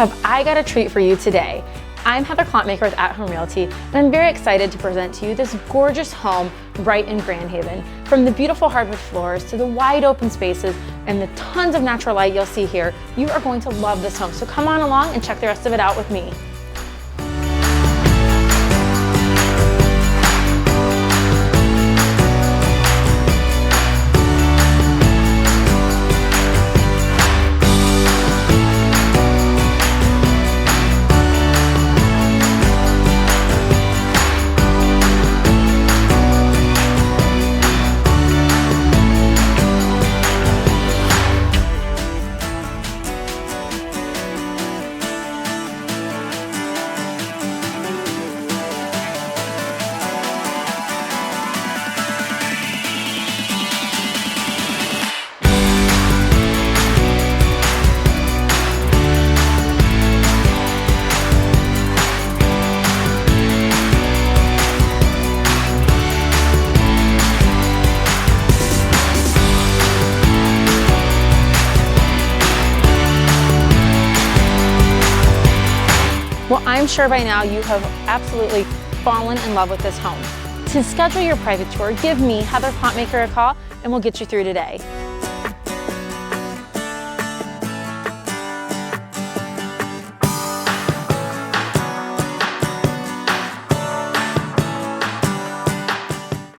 have I got a treat for you today. I'm Heather KLOMPMAKER with At Home Realty, and I'm very excited to present to you this gorgeous home right in Grand Haven. From the beautiful hardwood floors to the wide open spaces and the tons of natural light you'll see here, you are going to love this home. So come on along and check the rest of it out with me. Well, I'm sure by now you have absolutely fallen in love with this home. To schedule your private tour, give me, Heather KLOMPMAKER, a call and we'll get you through today.